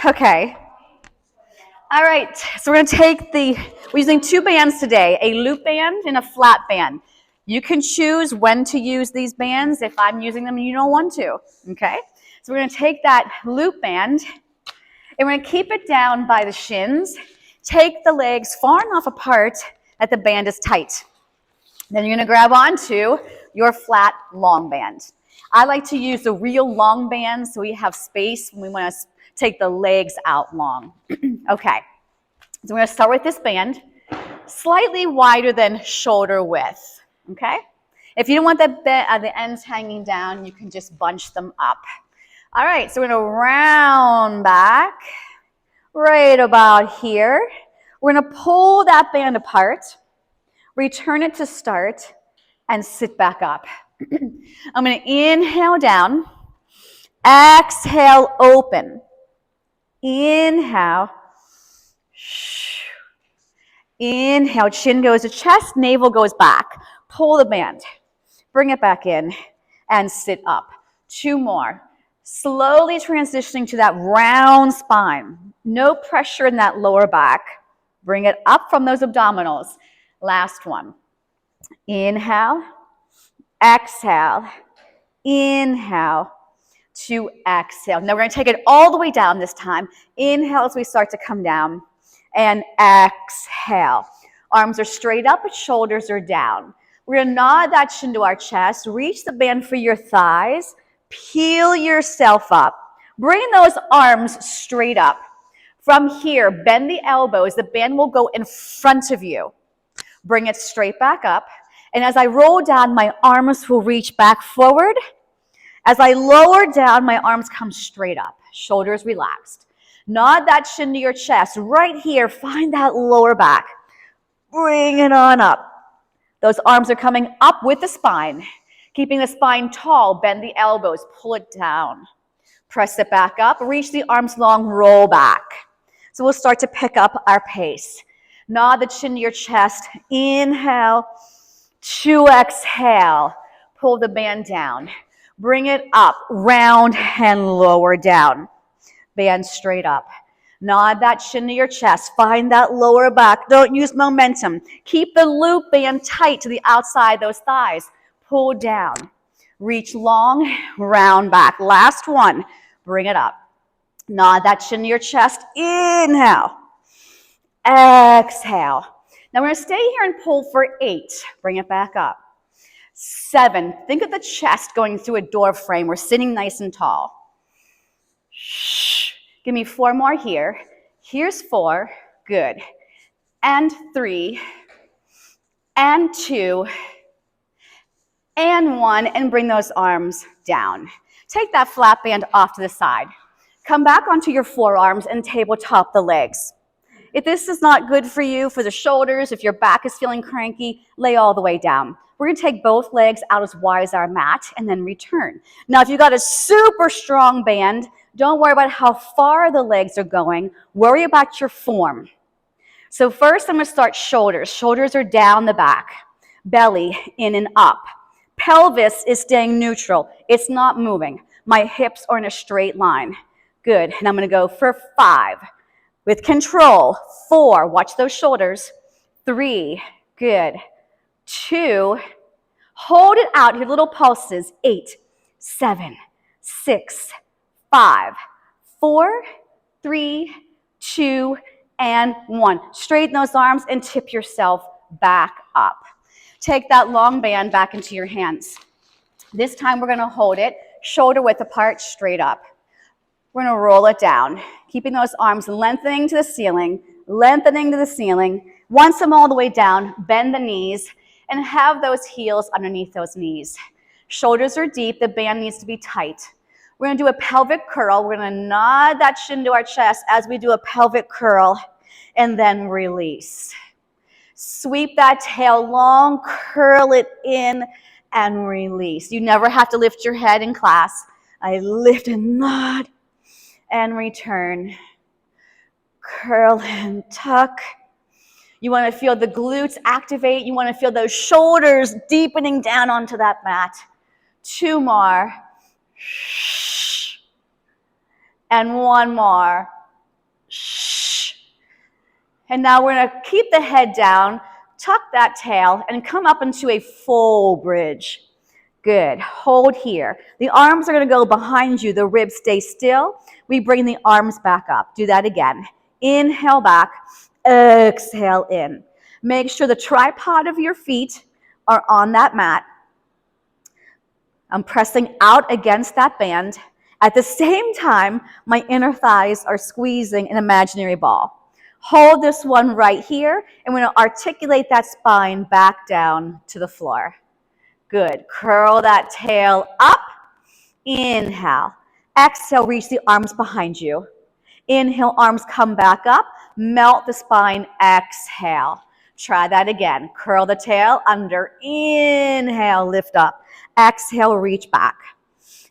Okay. All right, so we're using two bands today, a loop band and a flat band. You can choose when to use these bands if I'm using them and you don't want to, okay? So we're gonna take that loop band and we're gonna keep it down by the shins. Take the legs far enough apart that the band is tight. Then you're gonna grab onto your flat long band. I like to use the real long band so we have space when we wanna take the legs out long. Okay, so we're gonna start with this band, slightly wider than shoulder width, okay? If you don't want the ends hanging down, you can just bunch them up. All right, so we're gonna round back right about here. We're gonna pull that band apart, return it to start, and sit back up. I'm gonna inhale down, exhale open. Inhale. Inhale, chin goes to chest, navel goes back. Pull the band. Bring it back in and sit up. Two more. Slowly transitioning to that round spine. No pressure in that lower back. Bring it up from those abdominals. Last one. Inhale. Exhale. Inhale. To exhale. Now we're going to take it all the way down this time. Inhale as we start to come down. And exhale. Arms are straight up, but shoulders are down. We're going to nod that chin to our chest. Reach the band for your thighs. Peel yourself up. Bring those arms straight up. From here, bend the elbows. The band will go in front of you. Bring it straight back up. And as I roll down, my arms will reach back forward. As I lower down, my arms come straight up, shoulders relaxed. Nod that chin to your chest. Right here, find that lower back. Bring it on up. Those arms are coming up with the spine. Keeping the spine tall, bend the elbows, pull it down. Press it back up, reach the arms long, roll back. So we'll start to pick up our pace. Nod the chin to your chest. Inhale to exhale. Pull the band down. Bring it up, round and lower down. Band straight up. Nod that chin to your chest. Find that lower back. Don't use momentum. Keep the loop band tight to the outside, those thighs. Pull down. Reach long, round back. Last one. Bring it up. Nod that chin to your chest. Inhale. Exhale. Now we're going to stay here and pull for 8. Bring it back up. 7, think of the chest going through a door frame. We're sitting nice and tall. Shh. Give me 4 more here. Here's 4. Good. And 3. And 2. And 1. And bring those arms down. Take that flat band off to the side. Come back onto your forearms and tabletop the legs. If this is not good for you, for the shoulders, if your back is feeling cranky, lay all the way down. We're going to take both legs out as wide as our mat and then return. Now, if you've got a super strong band, don't worry about how far the legs are going. Worry about your form. So first, I'm going to start shoulders. Shoulders are down the back. Belly in and up. Pelvis is staying neutral. It's not moving. My hips are in a straight line. Good. And I'm going to go for 5. With control. 4. Watch those shoulders. 3. Good. 2, hold it out, your little pulses. 8, 7, 6, 5, 4, 3, 2, and 1. Straighten those arms and tip yourself back up. Take that long band back into your hands. This time we're going to hold it shoulder width apart, straight up. We're going to roll it down, keeping those arms lengthening to the ceiling, lengthening to the ceiling. Once I'm all the way down, bend the knees, and have those heels underneath those knees. Shoulders are deep. The band needs to be tight. We're going to do a pelvic curl. We're going to nod that chin to our chest as we do a pelvic curl, and then release. Sweep that tail long, curl it in, and release. You never have to lift your head in class. I lift and nod, and return. Curl and tuck. You want to feel the glutes activate. You want to feel those shoulders deepening down onto that mat. 2 more. Shh. And one more. Shh. And now we're going to keep the head down, tuck that tail, and come up into a full bridge. Good. Hold here. The arms are going to go behind you. The ribs stay still. We bring the arms back up. Do that again. Inhale back. Exhale in. Make sure the tripod of your feet are on that mat. I'm pressing out against that band. At the same time, my inner thighs are squeezing an imaginary ball. Hold this one right here, and we're going to articulate that spine back down to the floor. Good. Curl that tail up. Inhale. Exhale, reach the arms behind you. Inhale, arms come back up. Melt the spine. Exhale. Try that again. Curl the tail under. Inhale, lift up. Exhale, reach back.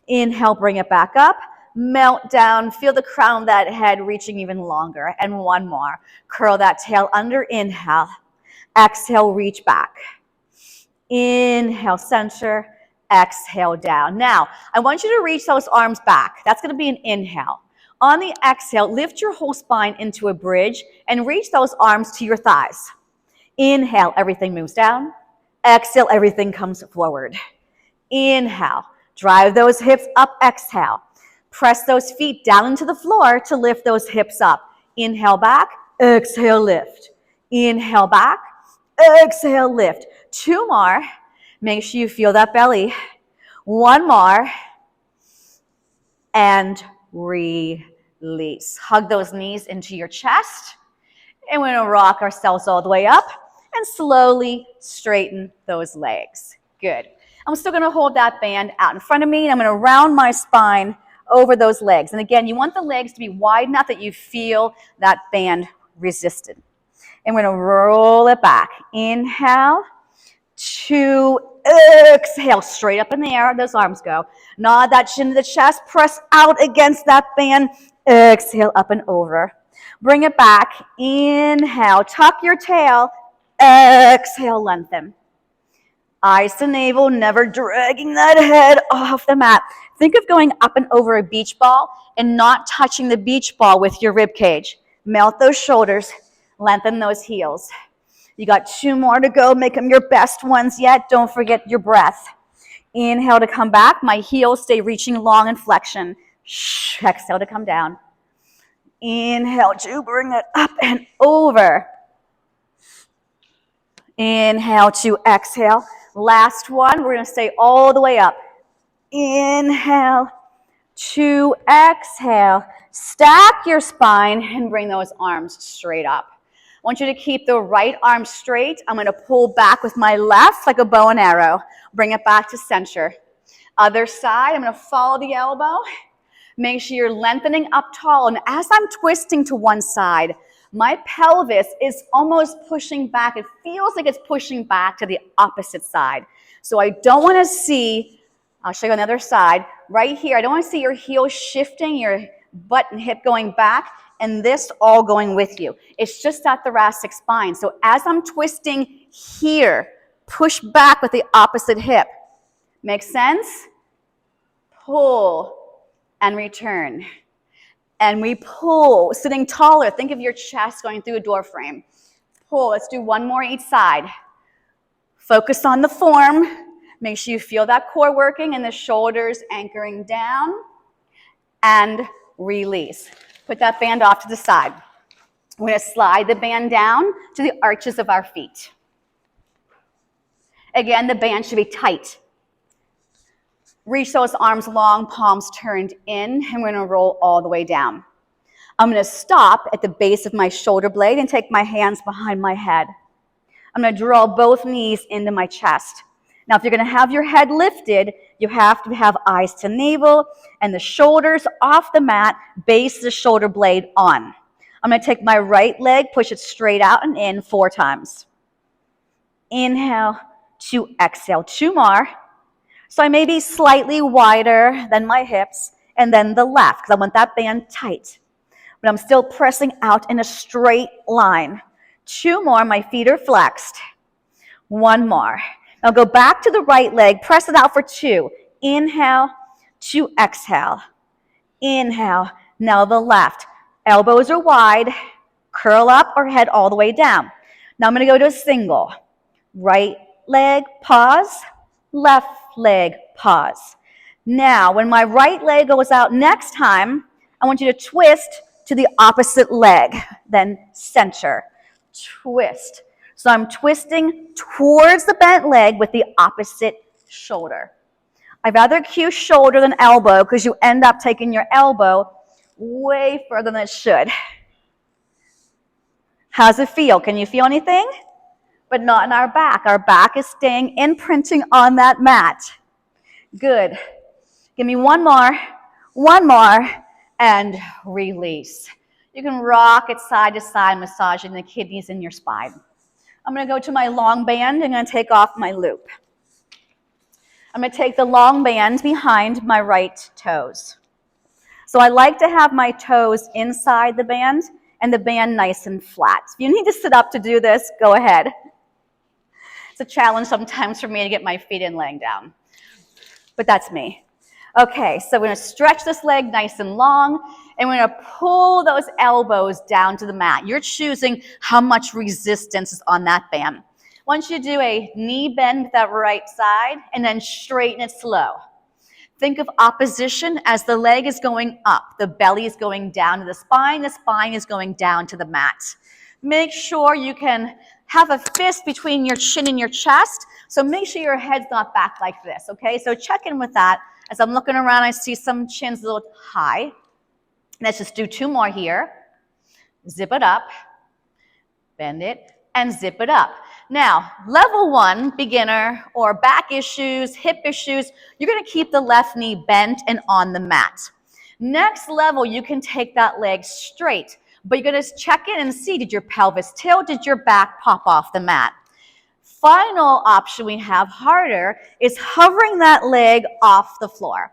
Inhale, bring it back up. Melt down. Feel the crown of that head reaching even longer. And one more. Curl that tail under. Inhale. Exhale, reach back. Inhale, center. Exhale, down. Now, I want you to reach those arms back. That's going to be an inhale. On the exhale, lift your whole spine into a bridge and reach those arms to your thighs. Inhale, everything moves down. Exhale, everything comes forward. Inhale, drive those hips up. Exhale. Press those feet down into the floor to lift those hips up. Inhale back. Exhale, lift. Inhale back. Exhale, lift. Two more. Make sure you feel that belly. One more. And release. Hug those knees into your chest. And we're going to rock ourselves all the way up and slowly straighten those legs. Good. I'm still going to hold that band out in front of me, and I'm going to round my spine over those legs. And again, you want the legs to be wide enough that you feel that band resisted. And we're going to roll it back. Inhale, two, exhale, straight up in the air. Those arms go. Nod that chin to the chest. Press out against that band. Exhale, up and over. Bring it back. Inhale, tuck your tail. Exhale, lengthen. Eyes to navel, never dragging that head off the mat. Think of going up and over a beach ball and not touching the beach ball with your rib cage. Melt those shoulders, lengthen those heels. You got two more to go. Make them your best ones yet. Don't forget your breath. Inhale to come back. My heels stay reaching long in flexion. Shh. Exhale to come down. Inhale to bring it up and over. Inhale to exhale. Last one. We're going to stay all the way up. Inhale to exhale. Stack your spine and bring those arms straight up. I want you to keep the right arm straight. I'm going to pull back with my left like a bow and arrow. Bring it back to center. Other side, I'm going to follow the elbow. Make sure you're lengthening up tall. And as I'm twisting to one side, my pelvis is almost pushing back. It feels like it's pushing back to the opposite side. So I don't want to see, I'll show you on the other side, right here, I don't want to see your heel shifting, your butt and hip going back, and this all going with you. It's just that thoracic spine. So as I'm twisting here, push back with the opposite hip. Make sense? Pull and return. And we pull, sitting taller. Think of your chest going through a door frame. Pull. Let's do one more each side. Focus on the form. Make sure you feel that core working and the shoulders anchoring down. And release. Put that band off to the side. We're going to slide the band down to the arches of our feet. Again, the band should be tight. Reach those arms long, palms turned in, and we're going to roll all the way down. I'm going to stop at the base of my shoulder blade and take my hands behind my head. I'm going to draw both knees into my chest. Now, if you're going to have your head lifted, you have to have eyes to navel and the shoulders off the mat, base the shoulder blade on. I'm going to take my right leg, push it straight out and in 4 times. Inhale to exhale. 2 more. So I may be slightly wider than my hips, and then the left, because I want that band tight. But I'm still pressing out in a straight line. 2 more, my feet are flexed. 1 more. Now go back to the right leg, press it out for 2. Inhale to exhale. Inhale. Now the left. Elbows are wide. Curl up or head all the way down. Now I'm going to go to a single. Right leg, pause. Left leg, pause. Now, when my right leg goes out next time, I want you to twist to the opposite leg, then center. Twist. So I'm twisting towards the bent leg with the opposite shoulder. I'd rather cue shoulder than elbow because you end up taking your elbow way further than it should. How's it feel? Can you feel anything? But not in our back. Our back is staying imprinting on that mat. Good. Give me one more, and release. You can rock it side to side, massaging the kidneys in your spine. I'm going to go to my long band. I'm going to take off my loop. I'm going to take the long band behind my right toes. So I like to have my toes inside the band and the band nice and flat. If you need to sit up to do this, go ahead. It's a challenge sometimes for me to get my feet in laying down, but that's me. Okay, so we're going to stretch this leg nice and long, and we're going to pull those elbows down to the mat. You're choosing how much resistance is on that band. I want you to do a knee bend with that right side, and then straighten it slow. Think of opposition as the leg is going up, the belly is going down to the spine is going down to the mat. Make sure you can have a fist between your chin and your chest, so make sure your head's not back like this, okay? So check in with that. As I'm looking around, I see some chins a little high. Let's just do 2 more here. Zip it up, bend it, and zip it up. Now, level 1, beginner, or back issues, hip issues, you're going to keep the left knee bent and on the mat. Next level, you can take that leg straight, but you're going to check in and see, did your pelvis tilt, did your back pop off the mat? Final option we have, harder, is hovering that leg off the floor.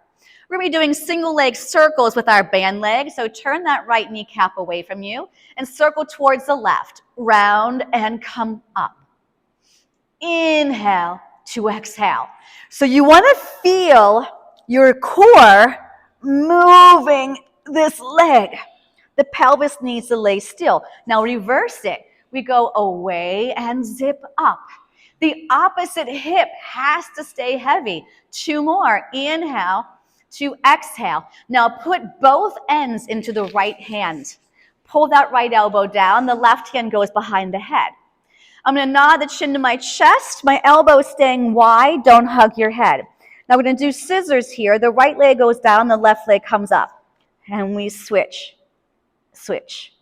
We're going to be doing single leg circles with our band leg, so turn that right kneecap away from you and circle towards the left. Round and come up. Inhale to exhale. So you want to feel your core moving this leg. The pelvis needs to lay still. Now reverse it. We go away and zip up. The opposite hip has to stay heavy. 2 more. Inhale to exhale. Now put both ends into the right hand. Pull that right elbow down. The left hand goes behind the head. I'm going to nod the chin to my chest. My elbow is staying wide. Don't hug your head. Now we're going to do scissors here. The right leg goes down. The left leg comes up. And we switch. Switch.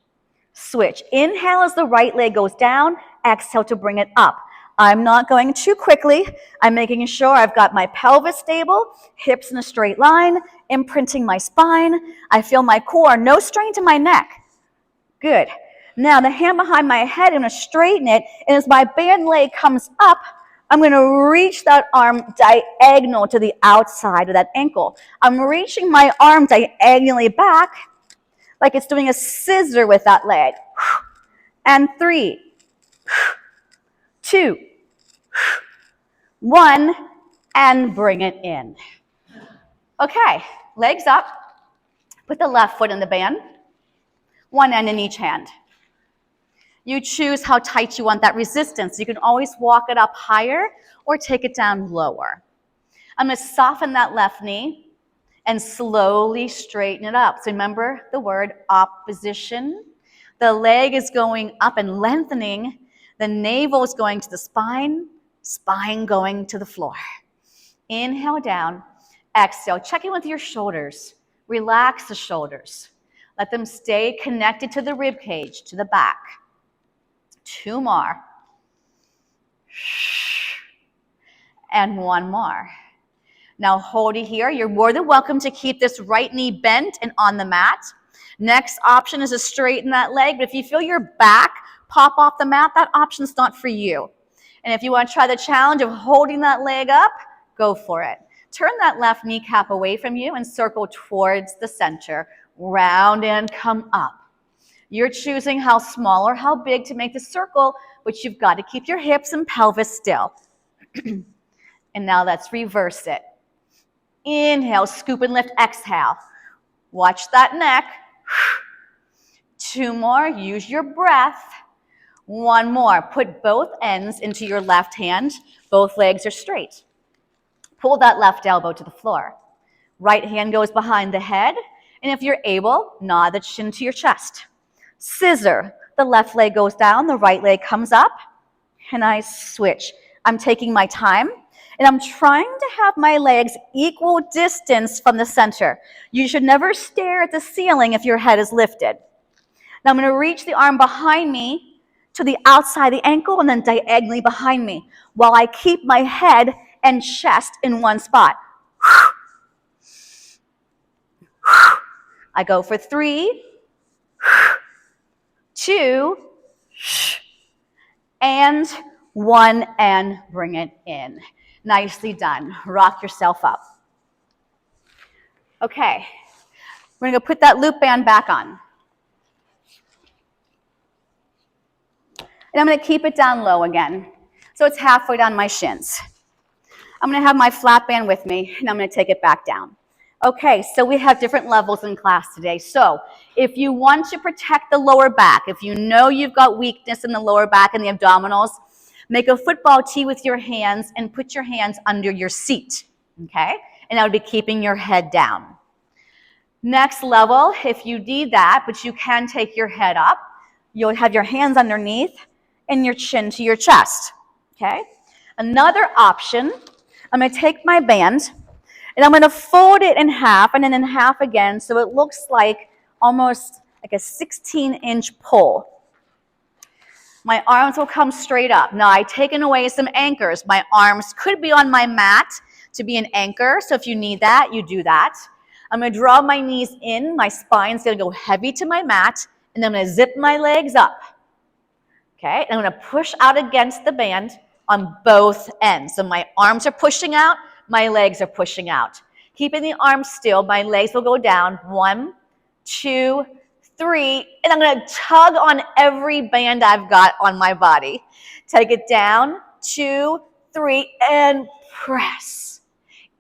Switch. Inhale as the right leg goes down. Exhale to bring it up. I'm not going too quickly. I'm making sure I've got my pelvis stable, hips in a straight line, imprinting my spine. I feel my core, no strain to my neck. Good. Now the hand behind my head, I'm going to straighten it, and as my band leg comes up, I'm going to reach that arm diagonal to the outside of that ankle. I'm reaching my arm diagonally back like it's doing a scissor with that leg. And 3, 2, 1, and bring it in. Okay, legs up. Put the left foot in the band, 1 end in each hand. You choose how tight you want that resistance. You can always walk it up higher or take it down lower. I'm going to soften that left knee and slowly straighten it up. So remember the word opposition. The leg is going up and lengthening. The navel is going to the spine, spine going to the floor. Inhale down, exhale. Check in with your shoulders. Relax the shoulders. Let them stay connected to the rib cage, to the back. 2 more. And 1 more. Now hold it here. You're more than welcome to keep this right knee bent and on the mat. Next option is to straighten that leg, but if you feel your back pop off the mat, that option's not for you. And if you want to try the challenge of holding that leg up, go for it. Turn that left kneecap away from you and circle towards the center. Round and come up. You're choosing how small or how big to make the circle, but you've got to keep your hips and pelvis still. And now let's reverse it. Inhale, scoop and lift, exhale. Watch that neck. 2 more, use your breath. 1 more, put both ends into your left hand. Both legs are straight. Pull that left elbow to the floor. Right hand goes behind the head, and if you're able, nod the chin to your chest. Scissor, the left leg goes down, the right leg comes up, and I switch. I'm taking my time, and I'm trying to have my legs equal distance from the center. You should never stare at the ceiling if your head is lifted. Now I'm going to reach the arm behind me to the outside of the ankle and then diagonally behind me while I keep my head and chest in one spot. I go for 3, 2, and 1, and bring it in. Nicely done. Rock yourself up. Okay, we're going to put that loop band back on. And I'm going to keep it down low again. So it's halfway down my shins. I'm going to have my flat band with me, and I'm going to take it back down. Okay, so we have different levels in class today. So if you want to protect the lower back, if you know you've got weakness in the lower back and the abdominals, make a football tee with your hands and put your hands under your seat, okay? And that would be keeping your head down. Next level, if you need that, but you can take your head up, you'll have your hands underneath and your chin to your chest, okay? Another option, I'm going to take my band and I'm going to fold it in half and then in half again so it looks like almost like a 16-inch pole. My arms will come straight up. Now, I've taken away some anchors. My arms could be on my mat to be an anchor, so if you need that, you do that. I'm going to draw my knees in. My spine's going to go heavy to my mat, and then I'm going to zip my legs up. Okay, and I'm going to push out against the band on both ends. So my arms are pushing out, my legs are pushing out. Keeping the arms still, my legs will go down. 1, 2, 3, and I'm going to tug on every band I've got on my body. Take it down, 2, 3, and press.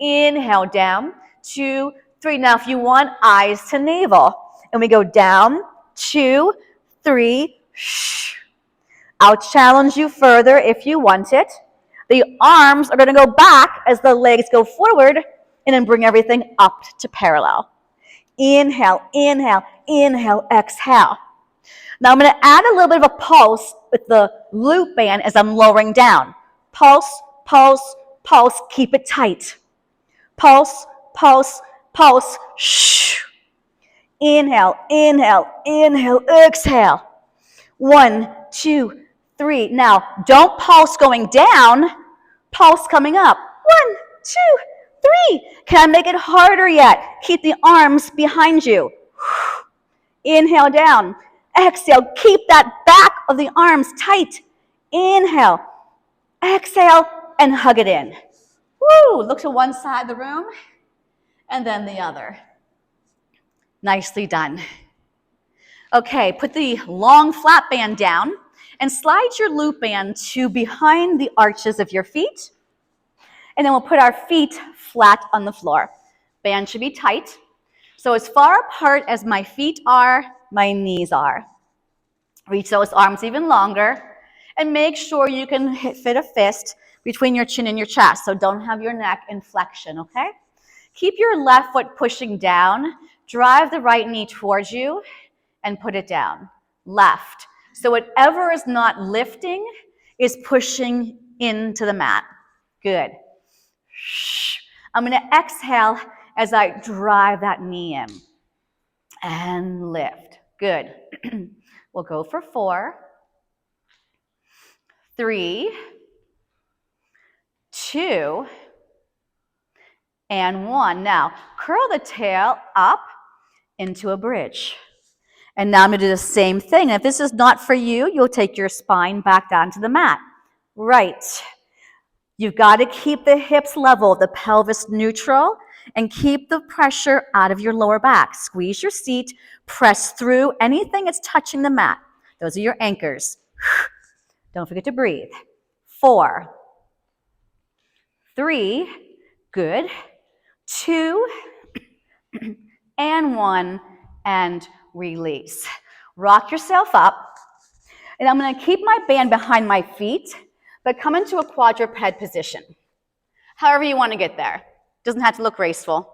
Inhale down, 2, 3. Now, if you want, eyes to navel. And we go down, 2, 3, shh. I'll challenge you further if you want it. The arms are going to go back as the legs go forward, and then bring everything up to parallel. Inhale, inhale, inhale, exhale. Now I'm going to add a little bit of a pulse with the loop band as I'm lowering down. Pulse, pulse, pulse, keep it tight. Pulse, pulse, pulse, shh. Inhale, inhale, inhale, exhale. 1, 2, 3. Now, don't pulse going down, pulse coming up. 1, 2, 3. Can I make it harder yet? Keep the arms behind you. Inhale down. Exhale, keep that back of the arms tight. Inhale. Exhale, and hug it in. Woo! Look to one side of the room, and then the other. Nicely done. Okay, put the long flat band down and slide your loop band to behind the arches of your feet. And then we'll put our feet flat on the floor. Band should be tight. So as far apart as my feet are, my knees are. Reach those arms even longer and make sure you can fit a fist between your chin and your chest. So don't have your neck in flexion, okay? Keep your left foot pushing down. Drive the right knee towards you and put it down. Left. So whatever is not lifting is pushing into the mat. Good. I'm going to exhale as I drive that knee in. And lift. Good. We'll go for 4, 3, 2, and 1. Now, curl the tail up into a bridge. And now I'm going to do the same thing. If this is not for you, you'll take your spine back down to the mat. Right. You've got to keep the hips level, the pelvis neutral, and keep the pressure out of your lower back. Squeeze your seat, press through anything that's touching the mat. Those are your anchors. Don't forget to breathe. 4, 3, good, 2, and 1, and release. Rock yourself up, and I'm going to keep my band behind my feet, but come into a quadruped position. However you want to get there. Doesn't have to look graceful.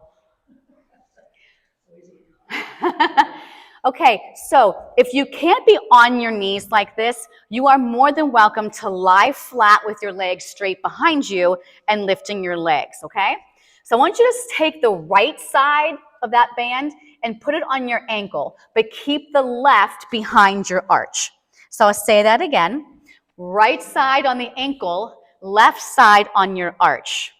Okay, so if you can't be on your knees like this, you are more than welcome to lie flat with your legs straight behind you and lifting your legs, okay? So I want you to take the right side of that band and put it on your ankle, but keep the left behind your arch. So I'll say that again. Right side on the ankle, left side on your arch.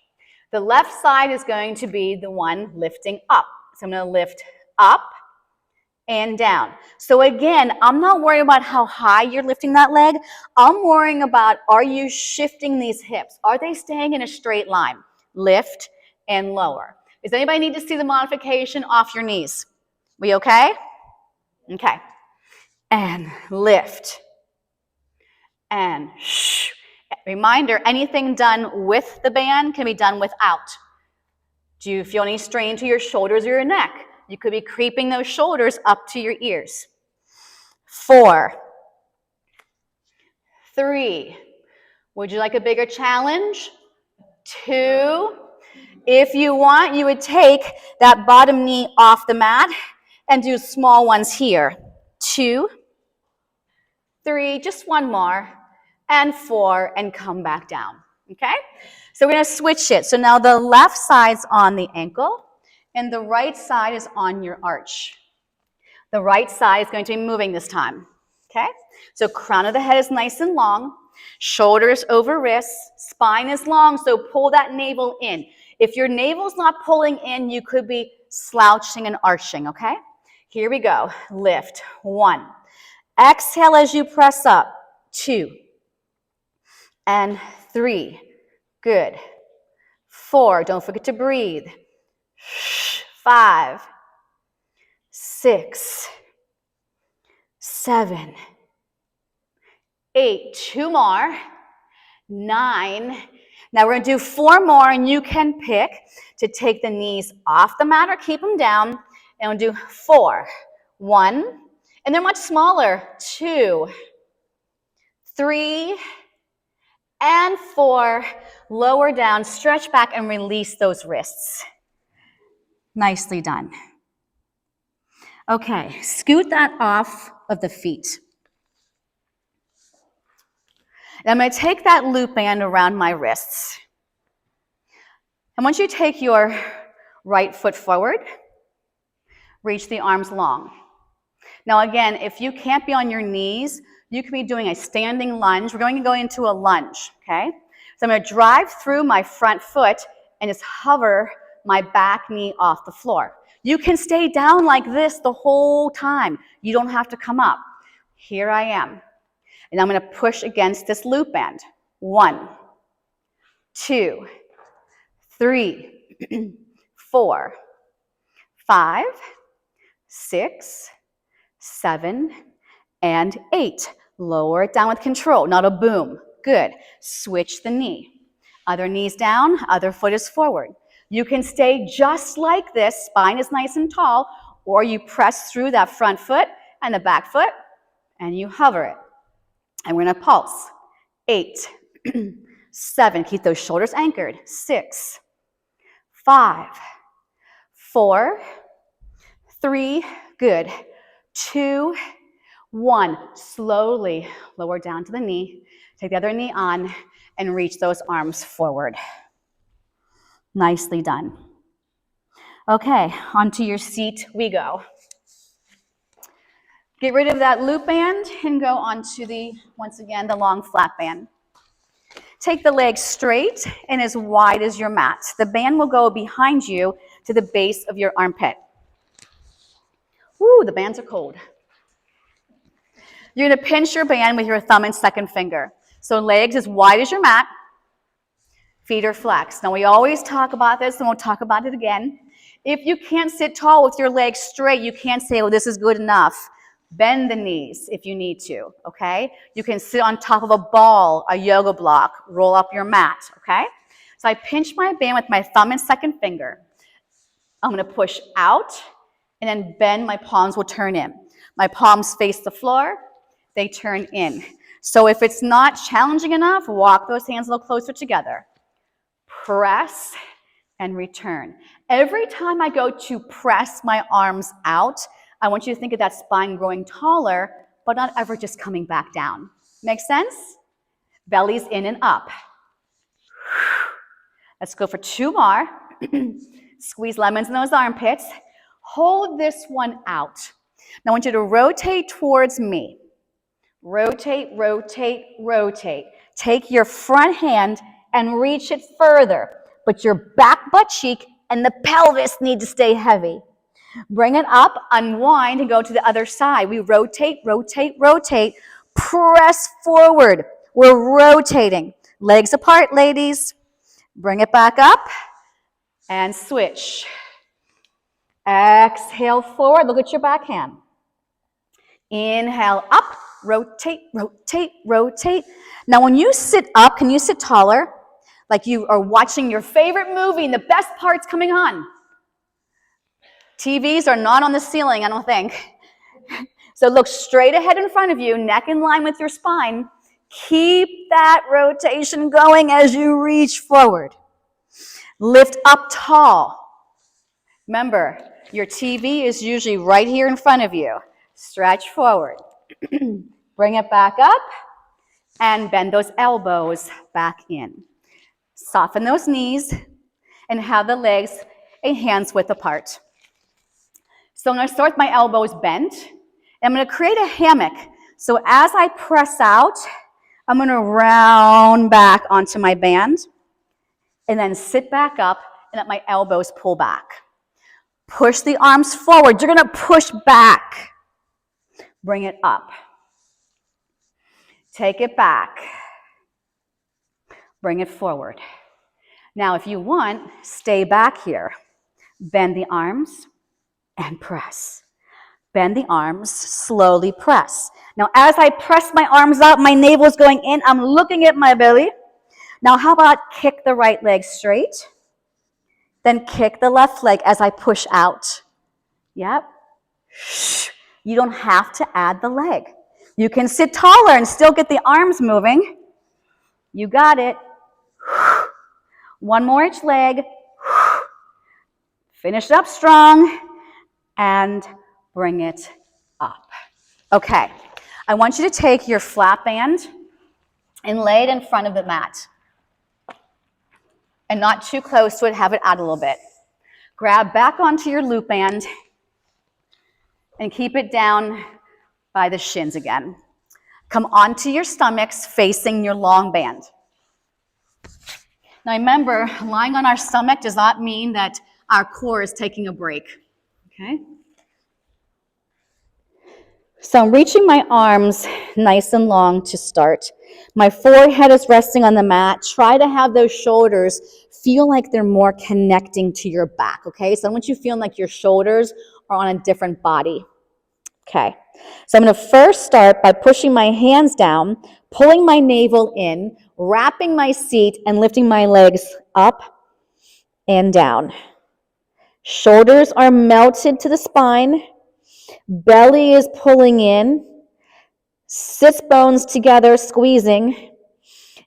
The left side is going to be the one lifting up. So I'm going to lift up and down. So again, I'm not worried about how high you're lifting that leg. I'm worrying about, are you shifting these hips? Are they staying in a straight line? Lift and lower. Does anybody need to see the modification off your knees? We okay? Okay. And lift. And shh. Reminder, anything done with the band can be done without. Do you feel any strain to your shoulders or your neck? You could be creeping those shoulders up to your ears. 4, 3. Would you like a bigger challenge? 2. If you want, you would take that bottom knee off the mat and do small ones here. 2, 3, just one more, and 4, and come back down, okay? So we're going to switch it. So now the left side's on the ankle, and the right side is on your arch. The right side is going to be moving this time, okay? So crown of the head is nice and long, shoulders over wrists, spine is long, so pull that navel in. If your navel's not pulling in, you could be slouching and arching, okay? Here we go. Lift. 1. Exhale as you press up. 2. And 3. Good. 4. Don't forget to breathe. 5, 6, 7, 8. 2 more. 9. Now we're going to do 4 more, and you can pick to take the knees off the mat or keep them down. And we'll do 4. 1. And they're much smaller. 2, 3, and 4. Lower down, stretch back, and release those wrists. Nicely done. Okay, scoot that off of the feet. And I'm going to take that loop band around my wrists. And once you take your right foot forward, reach the arms long. Now again, if you can't be on your knees, you can be doing a standing lunge. We're going to go into a lunge, okay? So I'm going to drive through my front foot and just hover my back knee off the floor. You can stay down like this the whole time. You don't have to come up. Here I am. And I'm going to push against this loop band. 1, 2, 3, 4, 5, 6, 7, and 8. Lower it down with control, not a boom. Good. Switch the knee. Other knee's down, other foot is forward. You can stay just like this, spine is nice and tall, or you press through that front foot and the back foot, and you hover it. And we're going to pulse. 8, 7, keep those shoulders anchored. 6, 5, 4, 3, good. 2, 1, slowly lower down to the knee, take the other knee on, and reach those arms forward. Nicely done. Okay, onto your seat we go. Get rid of that loop band and go onto once again, the long flat band. Take the legs straight and as wide as your mat. The band will go behind you to the base of your armpit. Woo, the bands are cold. You're going to pinch your band with your thumb and second finger. So legs as wide as your mat, feet are flexed. Now we always talk about this and we'll talk about it again. If you can't sit tall with your legs straight, you can't say, oh, this is good enough. Bend the knees if you need to, okay? You can sit on top of a ball, a yoga block, roll up your mat, okay? So I pinch my band with my thumb and second finger. I'm going to push out and then bend. My palms will turn in. My palms face the floor. They turn in. So if it's not challenging enough, walk those hands a little closer together. Press and return. Every time I go to press my arms out, I want you to think of that spine growing taller, but not ever just coming back down. Make sense? Belly's in and up. Let's go for 2 more. Squeeze lemons in those armpits. Hold this one out. Now I want you to rotate towards me. Rotate, rotate, rotate. Take your front hand and reach it further, but your back butt cheek and the pelvis need to stay heavy. Bring it up, unwind, and go to the other side. We rotate, rotate, rotate. Press forward. We're rotating. Legs apart, ladies. Bring it back up and switch. Exhale forward. Look at your backhand. Inhale up. Rotate, rotate, rotate. Now when you sit up, can you sit taller? Like you are watching your favorite movie and the best part's coming on. TVs are not on the ceiling, I don't think. So look straight ahead in front of you, neck in line with your spine. Keep that rotation going as you reach forward. Lift up tall. Remember, your TV is usually right here in front of you. Stretch forward. Bring it back up and bend those elbows back in. Soften those knees and have the legs a hand's width apart. So I'm going to start with my elbows bent. And I'm going to create a hammock. So as I press out, I'm going to round back onto my band and then sit back up and let my elbows pull back. Push the arms forward. You're going to push back. Bring it up. Take it back. Bring it forward. Now, if you want, stay back here. Bend the arms and press. Bend the arms, slowly press. Now, as I press my arms out, my navel is going in. I'm looking at my belly. Now, how about kick the right leg straight? Then kick the left leg as I push out. Yep. You don't have to add the leg. You can sit taller and still get the arms moving. You got it. One more each leg. Finish up strong and bring it up. Okay, I want you to take your flat band and lay it in front of the mat. And not too close to it, have it out a little bit. Grab back onto your loop band and keep it down by the shins again. Come onto your stomachs facing your long band. Now remember, lying on our stomach does not mean that our core is taking a break, okay? So I'm reaching my arms nice and long to start. My forehead is resting on the mat. Try to have those shoulders feel like they're more connecting to your back, okay? So I want you feeling like your shoulders are on a different body. Okay, so I'm going to first start by pushing my hands down, pulling my navel in, wrapping my seat, and lifting my legs up and down. Shoulders are melted to the spine. Belly is pulling in. Sits bones together, squeezing.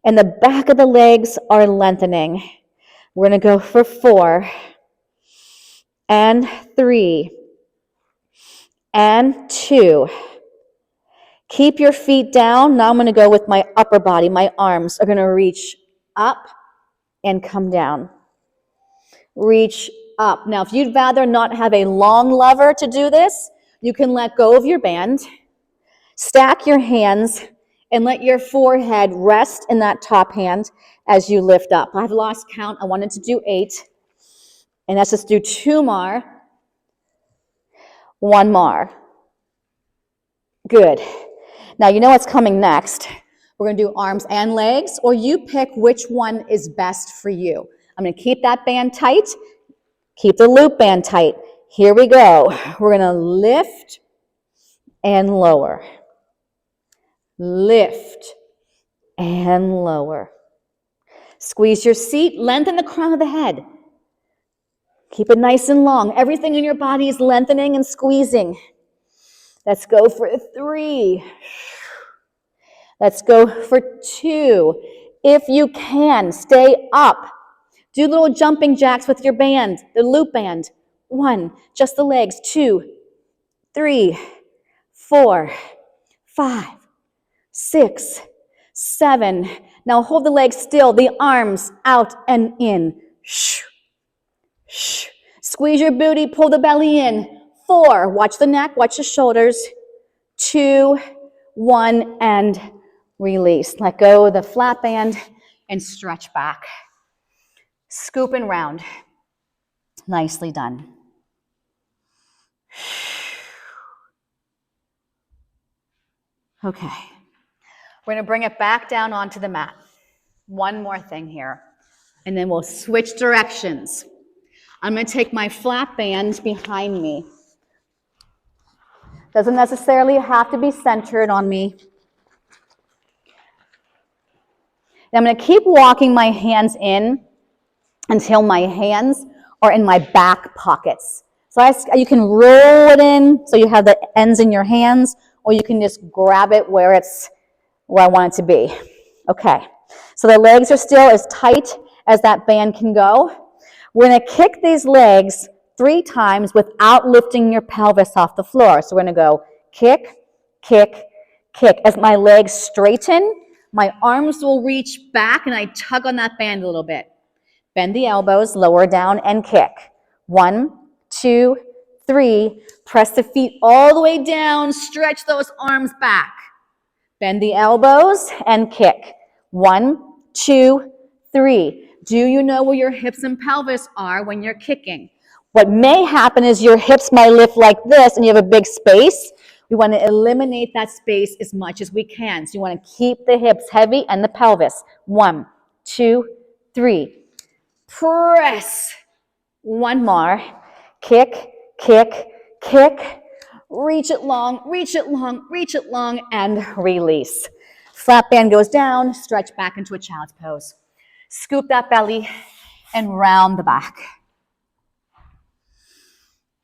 And the back of the legs are lengthening. We're going to go for 4 and 3 and 2. Keep your feet down. Now I'm going to go with my upper body. My arms are going to reach up and come down. Reach up. Now, if you'd rather not have a long lever to do this, you can let go of your band, stack your hands, and let your forehead rest in that top hand as you lift up. I've lost count. I wanted to do 8. And let's just do 2 more. 1 more. Good. Now, you know what's coming next. We're going to do arms and legs, or you pick which one is best for you. I'm going to keep that band tight. Keep the loop band tight. Here we go. We're going to lift and lower. Lift and lower. Squeeze your seat. Lengthen the crown of the head. Keep it nice and long. Everything in your body is lengthening and squeezing. Let's go for 3. Let's go for 2. If you can, stay up. Do little jumping jacks with your band, the loop band. 1, just the legs. 2, 3, 4, 5, 6, 7. Now hold the legs still, the arms out and in. Shh, shh. Squeeze your booty, pull the belly in. 4, watch the neck, watch the shoulders. 2, 1, and release. Let go of the flat band and stretch back. Scoop and round. Nicely done. Okay. We're going to bring it back down onto the mat. One more thing here, and then we'll switch directions. I'm going to take my flat band behind me. Doesn't necessarily have to be centered on me. And I'm going to keep walking my hands in until my hands are in my back pockets. So you can roll it in so you have the ends in your hands, or you can just grab it where I want it to be. Okay, so the legs are still as tight as that band can go. We're going to kick these legs 3 times without lifting your pelvis off the floor. So we're going to go kick, kick, kick. As my legs straighten, my arms will reach back and I tug on that band a little bit. Bend the elbows, lower down, and kick. 1, 2, 3. Press the feet all the way down. Stretch those arms back. Bend the elbows and kick. 1, 2, 3. Do you know where your hips and pelvis are when you're kicking? What may happen is your hips might lift like this and you have a big space. We want to eliminate that space as much as we can. So you want to keep the hips heavy and the pelvis. 1, 2, 3. Press. 1 more. Kick, kick, kick. Reach it long, reach it long, reach it long, and release. Flat band goes down, stretch back into a child's pose. Scoop that belly and round the back.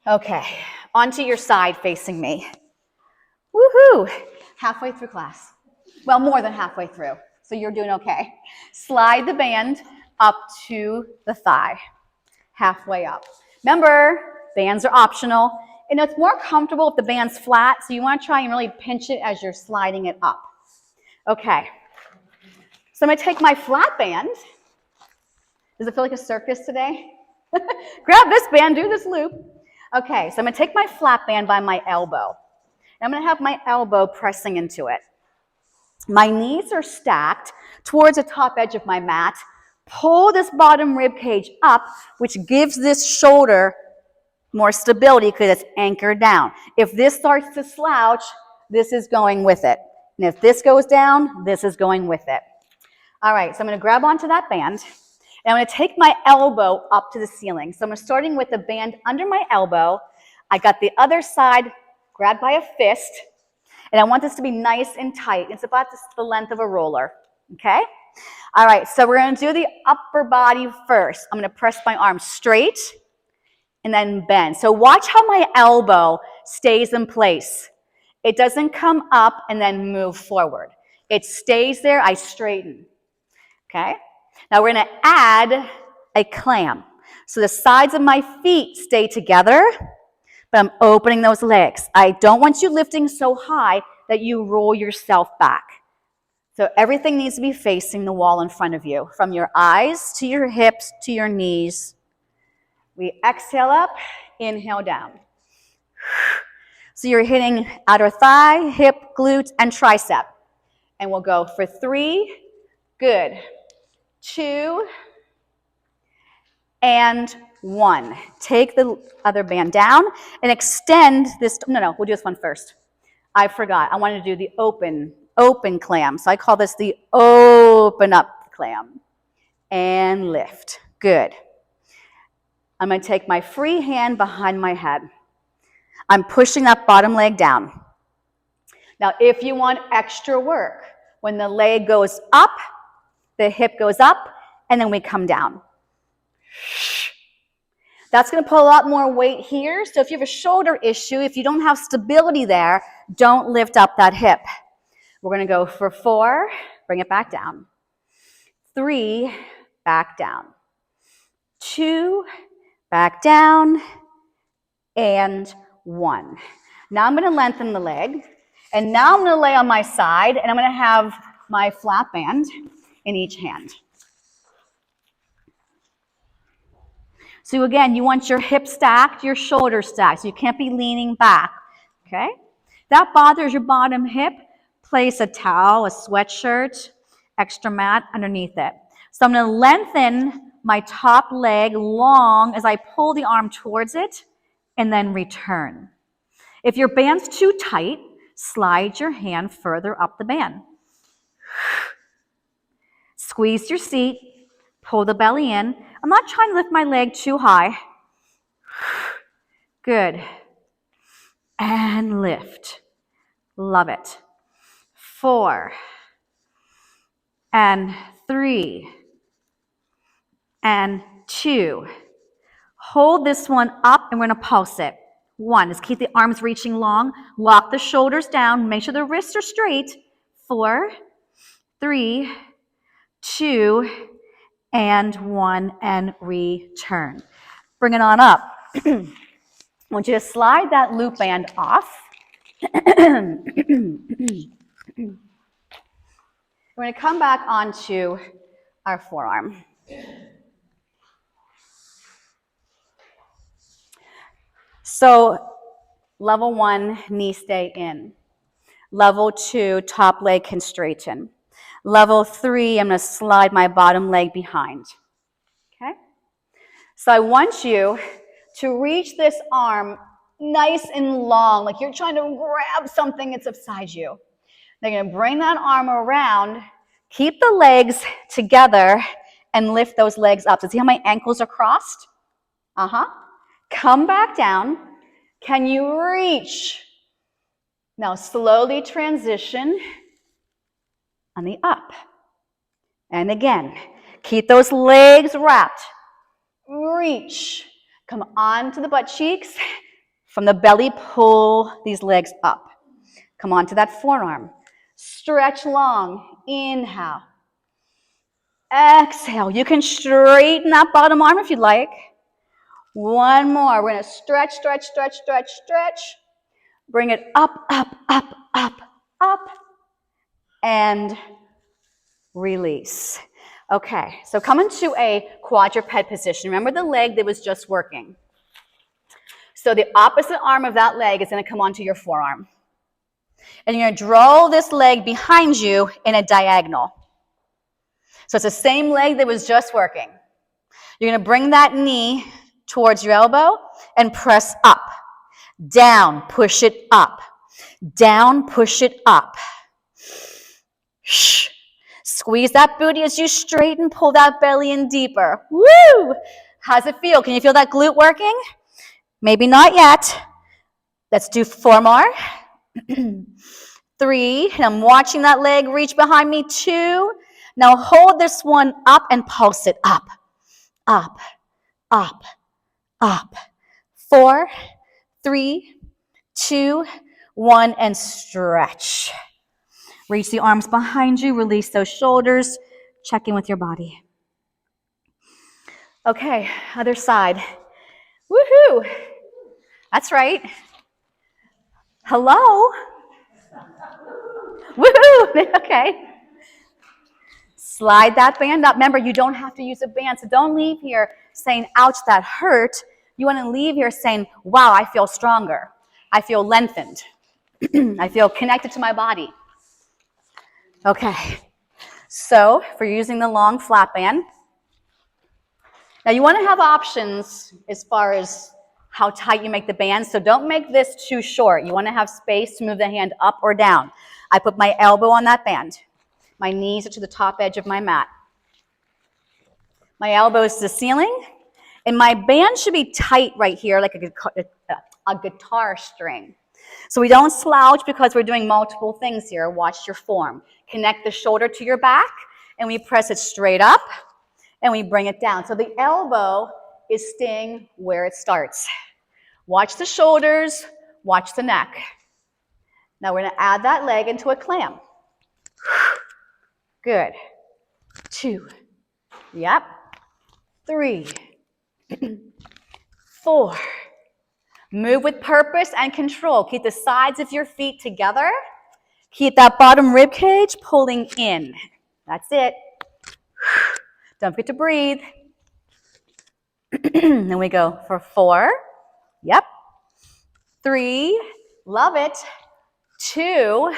Okay, onto your side facing me. Woohoo! Halfway through class. Well, more than halfway through, so you're doing okay. Slide the band up to the thigh, halfway up. Remember, bands are optional. And it's more comfortable if the band's flat, so you want to try and really pinch it as you're sliding it up. Okay, so I'm going to take my flat band. Does it feel like a circus today? Grab this band, do this loop. Okay, so I'm going to take my flat band by my elbow. I'm going to have my elbow pressing into it. My knees are stacked towards the top edge of my mat. Pull this bottom rib cage up, which gives this shoulder more stability because it's anchored down. If this starts to slouch, this is going with it. And if this goes down, this is going with it. All right, so I'm going to grab onto that band. And I'm going to take my elbow up to the ceiling. So I'm starting with the band under my elbow. I got the other side grabbed by a fist. And I want this to be nice and tight. It's about the length of a roller. Okay? All right, so we're going to do the upper body first. I'm going to press my arms straight and then bend. So watch how my elbow stays in place. It doesn't come up and then move forward. It stays there, I straighten. Okay? Now we're going to add a clam. So the sides of my feet stay together, but I'm opening those legs. I don't want you lifting so high that you roll yourself back. So everything needs to be facing the wall in front of you, from your eyes to your hips to your knees. We exhale up, inhale down. So you're hitting outer thigh, hip, glute, and tricep. And we'll go for 3, good, 2, and 1. Take the other band down and extend this. No, we'll do this one first. I forgot. I wanted to do the open clam. So I call this the open up clam. And lift. Good. I'm going to take my free hand behind my head. I'm pushing that bottom leg down. Now, if you want extra work, when the leg goes up, the hip goes up, and then we come down. That's going to put a lot more weight here. So if you have a shoulder issue, if you don't have stability there, don't lift up that hip. We're going to go for 4, bring it back down. 3, back down. 2, back down. And 1. Now I'm going to lengthen the leg. And now I'm going to lay on my side, and I'm going to have my flat band in each hand. So again, you want your hip stacked, your shoulders stacked. So you can't be leaning back, okay? If that bothers your bottom hip, place a towel, a sweatshirt, extra mat underneath it. So I'm going to lengthen my top leg long as I pull the arm towards it and then return. If your band's too tight, slide your hand further up the band. Squeeze your seat, pull the belly in. I'm not trying to lift my leg too high. Good. And lift. Love it. 4 and 3 and 2. Hold this one up and we're going to pulse it. 1 is keep the arms reaching long. Lock the shoulders down. Make sure the wrists are straight. 4, 3, 2, and 1, and return. Bring it on up. I want you to slide that loop band off. We're going to come back onto our forearm. So level 1, knee stay in. Level 2, top leg can straighten. Level 3, I'm going to slide my bottom leg behind. Okay? So I want you to reach this arm nice and long, like you're trying to grab something that's beside you. Then you're going to bring that arm around, keep the legs together, and lift those legs up. So see how my ankles are crossed? Come back down. Can you reach? Now slowly transition on the up. And again, keep those legs wrapped. Reach. Come onto the butt cheeks. From the belly, pull these legs up. Come onto that forearm. Stretch long. Inhale. Exhale. You can straighten that bottom arm if you'd like. 1 more. We're going to stretch, stretch, stretch, stretch, stretch. Bring it up, up, up, up, up. And release. Okay, so come into a quadruped position. Remember the leg that was just working. So the opposite arm of that leg is going to come onto your forearm. And you're going to draw this leg behind you in a diagonal. So it's the same leg that was just working. You're going to bring that knee towards your elbow and press up. Down, push it up. Down, push it up. Shh. Squeeze that booty as you straighten, pull that belly in deeper. Woo! How's it feel? Can you feel that glute working? Maybe not yet. Let's do 4 more. 3, and I'm watching that leg reach behind me. 2. Now hold this one up and pulse it up, up, up, up. 4, 3, 2, 1, and stretch. Reach the arms behind you, release those shoulders, check in with your body. Okay, other side. Woohoo! That's right. Hello? Woohoo! Okay. Slide that band up. Remember, you don't have to use a band, so don't leave here saying, ouch, that hurt. You want to leave here saying, wow, I feel stronger. I feel lengthened. I feel connected to my body. Okay, so if we're using the long flat band, now you want to have options as far as how tight you make the band, so don't make this too short. You want to have space to move the hand up or down. I put my elbow on that band. My knees are to the top edge of my mat. My elbow is to the ceiling, and my band should be tight right here like a guitar string. So we don't slouch because we're doing multiple things here. Watch your form. Connect the shoulder to your back, and we press it straight up, and we bring it down. So the elbow is staying where it starts. Watch the shoulders, watch the neck. Now we're going to add that leg into a clam. Good. 2. Yep. 3. 4. Move with purpose and control. Keep the sides of your feet together. Keep that bottom rib cage pulling in. That's it. Don't forget to breathe. Then we go for 4. Yep. 3. Love it. 2.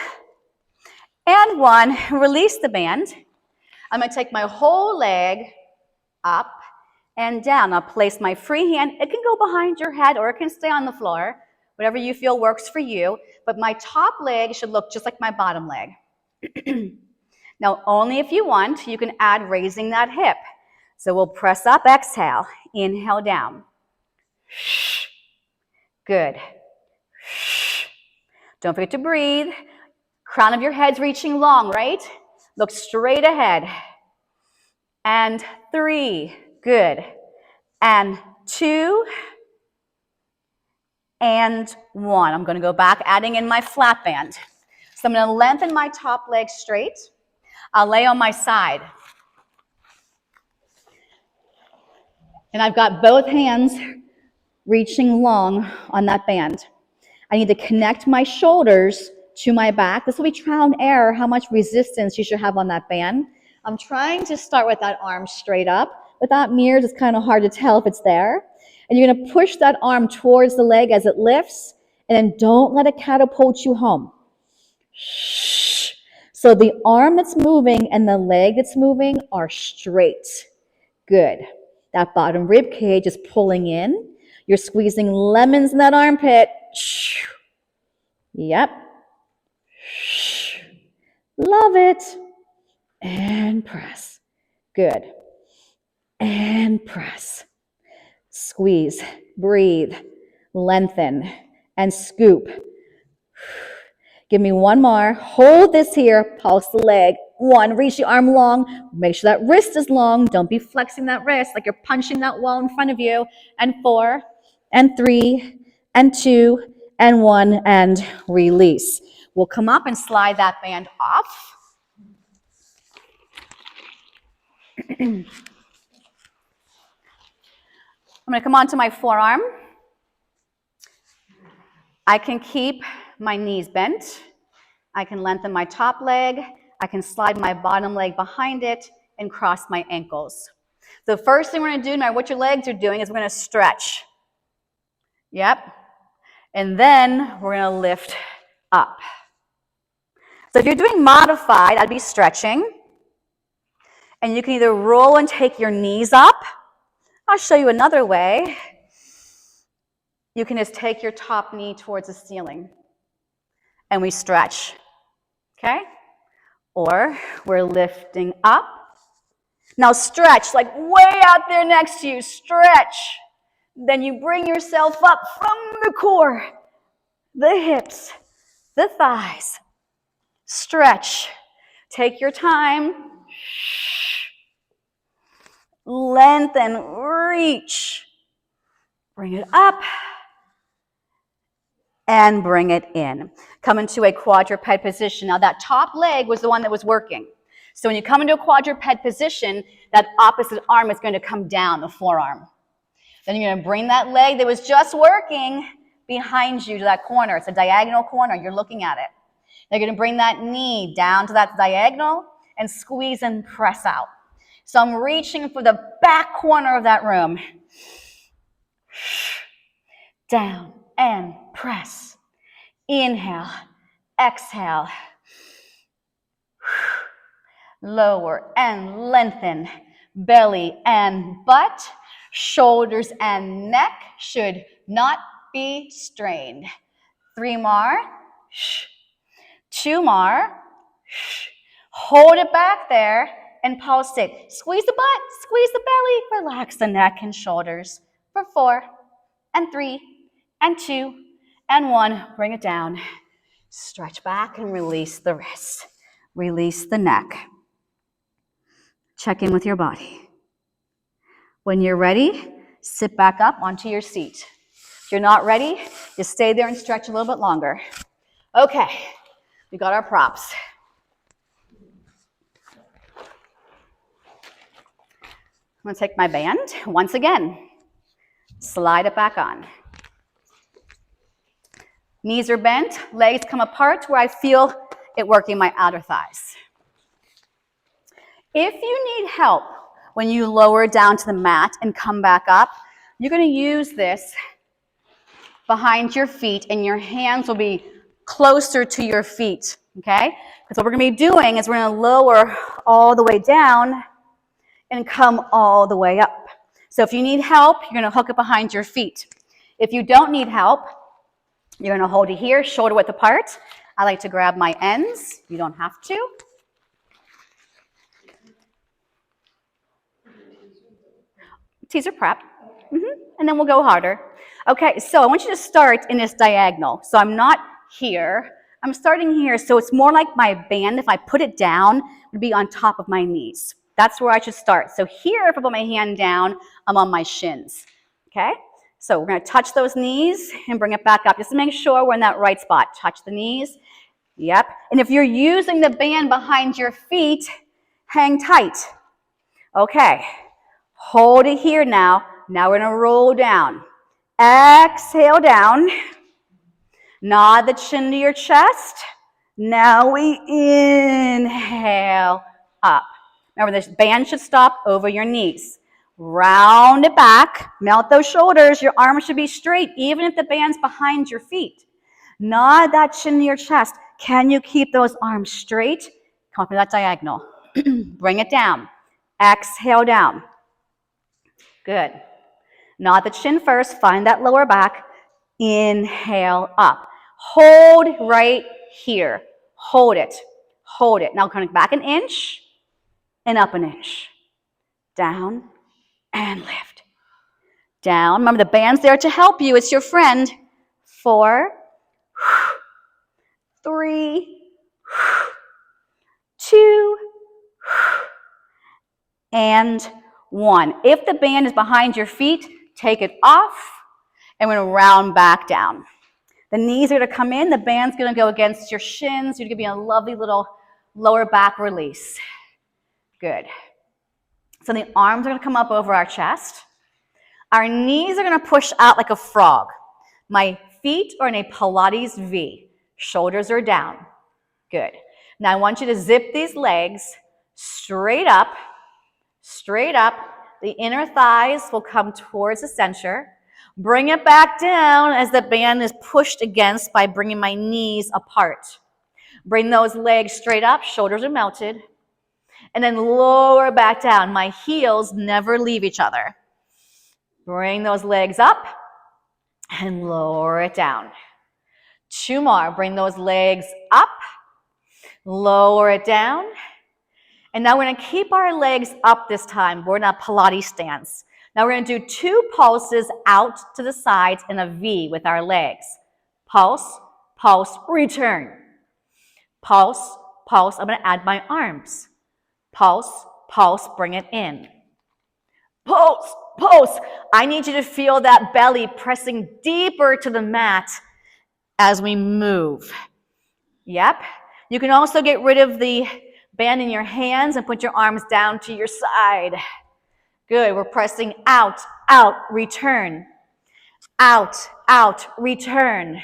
And 1. Release the band. I'm going to take my whole leg up and down. I'll place my free hand. It can go behind your head or it can stay on the floor. Whatever you feel works for you. But my top leg should look just like my bottom leg. Now, only if you want, you can add raising that hip. So we'll press up, exhale, inhale down. Good. Don't forget to breathe. Crown of your head's reaching long, right? Look straight ahead. And 3, good. And 2, and 1. I'm going to go back, adding in my flat band. So I'm going to lengthen my top leg straight. I'll lay on my side. And I've got both hands reaching long on that band. I need to connect my shoulders to my back. This will be trial and error, how much resistance you should have on that band. I'm trying to start with that arm straight up. Without mirrors, it's kind of hard to tell if it's there. And you're going to push that arm towards the leg as it lifts, and then don't let it catapult you home. So the arm that's moving and the leg that's moving are straight. Good. That bottom rib cage is pulling in. You're squeezing lemons in that armpit. Yep. Love it. And press. Good. And press. Squeeze. Breathe. Lengthen. And scoop. Give me one more. Hold this here. Pulse the leg. 1. Reach the arm long. Make sure that wrist is long. Don't be flexing that wrist like you're punching that wall in front of you. And 4. And 3. And 2. And 1. And release. We'll come up and slide that band off. I'm going to come onto my forearm. I can keep my knees bent. I can lengthen my top leg. I can slide my bottom leg behind it and cross my ankles. The first thing we're going to do, no matter what your legs are doing, is we're going to stretch. Yep. And then we're going to lift up. So if you're doing modified, I'd be stretching. And you can either roll and take your knees up. I'll show you another way. You can just take your top knee towards the ceiling. And we stretch. Okay? Or we're lifting up. Now stretch, like way out there next to you. Stretch. Then you bring yourself up from the core, the hips, the thighs. Stretch. Take your time. Lengthen, reach. Bring it up. And bring it in. Come into a quadruped position. Now that top leg was the one that was working. So when you come into a quadruped position, that opposite arm is going to come down, the forearm. Then you're going to bring that leg that was just working behind you to that corner. It's a diagonal corner. You're looking at it. You're going to bring that knee down to that diagonal and squeeze and press out. So I'm reaching for the back corner of that room. Down and press. Inhale, exhale. Lower and lengthen. Belly and butt. Shoulders and neck should not be strained. 3 more. 2 more. Hold it back there and pulse it. Squeeze the butt, squeeze the belly, relax the neck and shoulders. For 4 and 3 and 2 and 1. Bring it down. Stretch back and release the wrist. Release the neck. Check in with your body. When you're ready, Sit back up onto your seat. If you're not ready, just stay there and stretch a little bit longer. Okay, we got our props. I'm gonna take my band once again. Slide it back on. Knees are bent, legs come apart where I feel it working my outer thighs. If you need help when you lower down to the mat and come back up, you're going to use this behind your feet and your hands will be closer to your feet, okay? Because what we're going to be doing is we're going to lower all the way down and come all the way up. So if you need help, you're going to hook it behind your feet. If you don't need help, you're going to hold it here, shoulder width apart. I like to grab my ends. You don't have to. Teaser prep. And then we'll go harder. Okay, so I want you to start in this diagonal. So I'm not here. I'm starting here. So it's more like my band, if I put it down, would be on top of my knees. That's where I should start. So here, if I put my hand down, I'm on my shins. Okay? So we're going to touch those knees and bring it back up just to make sure we're in that right spot. Touch the knees. Yep. And if you're using the band behind your feet, hang tight. Okay. Hold it here now. Now we're going to roll down. Exhale down. Nod the chin to your chest. Now we inhale up. Remember, this band should stop over your knees. Round it back. Melt those shoulders. Your arms should be straight, even if the band's behind your feet. Nod that chin to your chest. Can you keep those arms straight? Come up to that diagonal. Bring it down. Exhale down. Good. Nod the chin first. Find that lower back. Inhale up. Hold right here. Hold it. Hold it. Now coming back an inch and up an inch. Down and lift. Down. Remember, the band's there to help you. It's your friend. 4, 3, 2, and 1. If the band is behind your feet, take it off, and we're going to round back down. The knees are going to come in. The band's going to go against your shins. You're going to be a lovely little lower back release. Good. So the arms are going to come up over our chest. Our knees are going to push out like a frog. My feet are in a Pilates V. Shoulders are down. Good. Now I want you to zip these legs straight up. Straight up. The inner thighs will come towards the center. Bring it back down as the band is pushed against by bringing my knees apart. Bring those legs straight up. Shoulders are melted. And then lower back down. My heels never leave each other. Bring those legs up and lower it down. 2 more. Bring those legs up. Lower it down. And now we're going to keep our legs up this time. We're in a Pilates stance. Now we're going to do 2 pulses out to the sides in a V with our legs. Pulse, pulse, return. Pulse, pulse. I'm going to add my arms. Pulse, pulse, bring it in. Pulse, pulse. I need you to feel that belly pressing deeper to the mat as we move. Yep. You can also get rid of the band in your hands and put your arms down to your side. Good. We're pressing out, out, return. Out, out, return.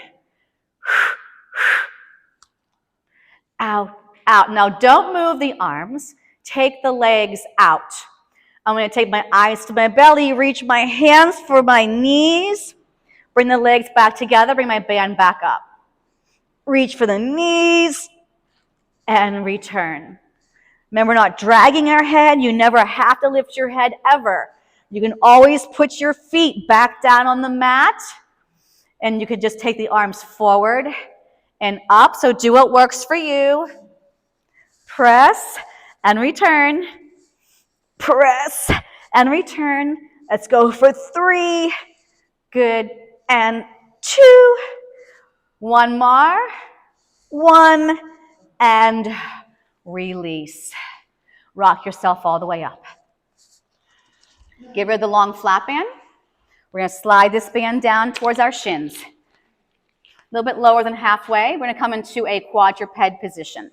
Out, out. Now don't move the arms. Take the legs out. I'm going to take my eyes to my belly, reach my hands for my knees. Bring the legs back together, bring my band back up. Reach for the knees and return. Remember, not dragging our head. You never have to lift your head ever. You can always put your feet back down on the mat, and you can just take the arms forward and up. So do what works for you. Press and return. Press and return. Let's go for 3. Good. And 2. 1 more. 1. And release. Rock yourself all the way up. Give her the long flat band. We're going to slide this band down towards our shins. A little bit lower than halfway. We're going to come into a quadruped position.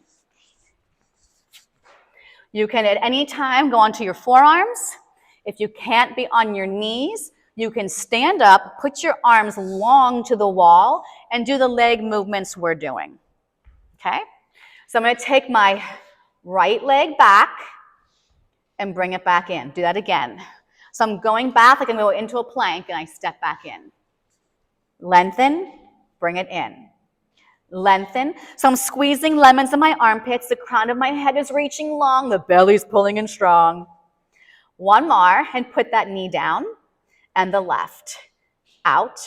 You can at any time go onto your forearms. If you can't be on your knees, you can stand up, put your arms long to the wall, and do the leg movements we're doing. Okay? So I'm going to take my right leg back and bring it back in. Do that again. So I'm going back, like I'm going into a plank, and I step back in. Lengthen, bring it in. Lengthen. So I'm squeezing lemons in my armpits. The crown of my head is reaching long. The belly's pulling in strong. One more, and put that knee down, and the left. Out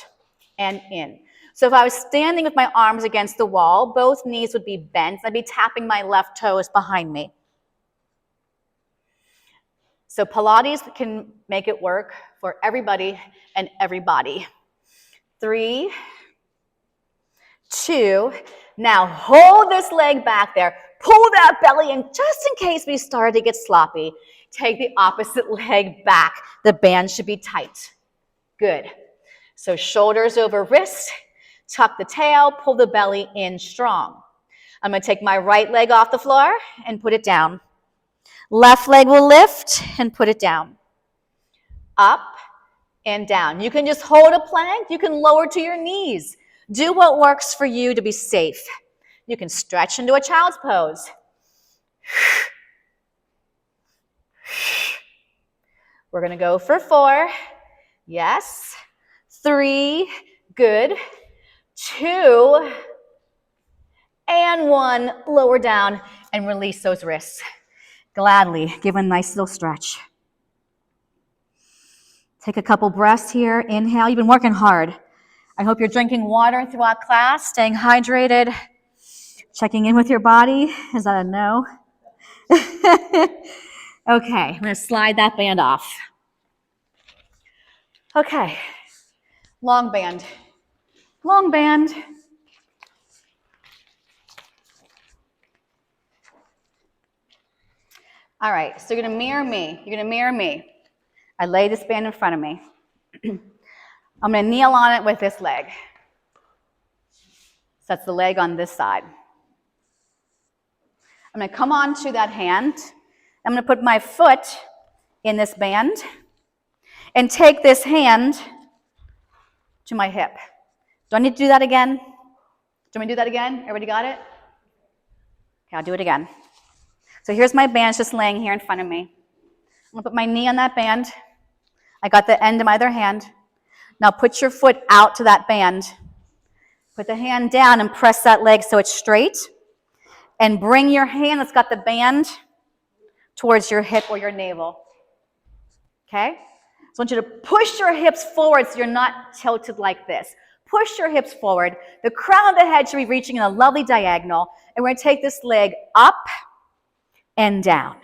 and in. So if I was standing with my arms against the wall, both knees would be bent. I'd be tapping my left toes behind me. So Pilates can make it work for everybody and everybody. 3, 2, now hold this leg back there. Pull that belly in just in case we start to get sloppy. Take the opposite leg back. The band should be tight. Good. So shoulders over wrist, tuck the tail, pull the belly in strong. I'm going to take my right leg off the floor and put it down. Left leg will lift and put it down. Up and down. You can just hold a plank. You can lower to your knees. Do what works for you to be safe. You can stretch into a child's pose. We're going to go for 4. Yes. 3. Good. 2. And 1. Lower down and release those wrists. Gladly give a nice little stretch. Take a couple breaths here. Inhale. You've been working hard. I hope you're drinking water throughout class, staying hydrated, checking in with your body. Is that a no? Okay, I'm going to slide that band off. Okay, long band. Long band. All right, so you're going to mirror me. You're going to mirror me. I lay this band in front of me. I'm going to kneel on it with this leg. So that's the leg on this side. I'm going to come onto that hand. I'm going to put my foot in this band and take this hand to my hip. Do I need to do that again? Do you want me to do that again? Everybody got it? Okay, I'll do it again. So here's my band just laying here in front of me. I'm going to put my knee on that band. I got the end of my other hand. Now put your foot out to that band. Put the hand down and press that leg so it's straight. And bring your hand that's got the band towards your hip or your navel. Okay? So I want you to push your hips forward so you're not tilted like this. Push your hips forward. The crown of the head should be reaching in a lovely diagonal. And we're going to take this leg up and down.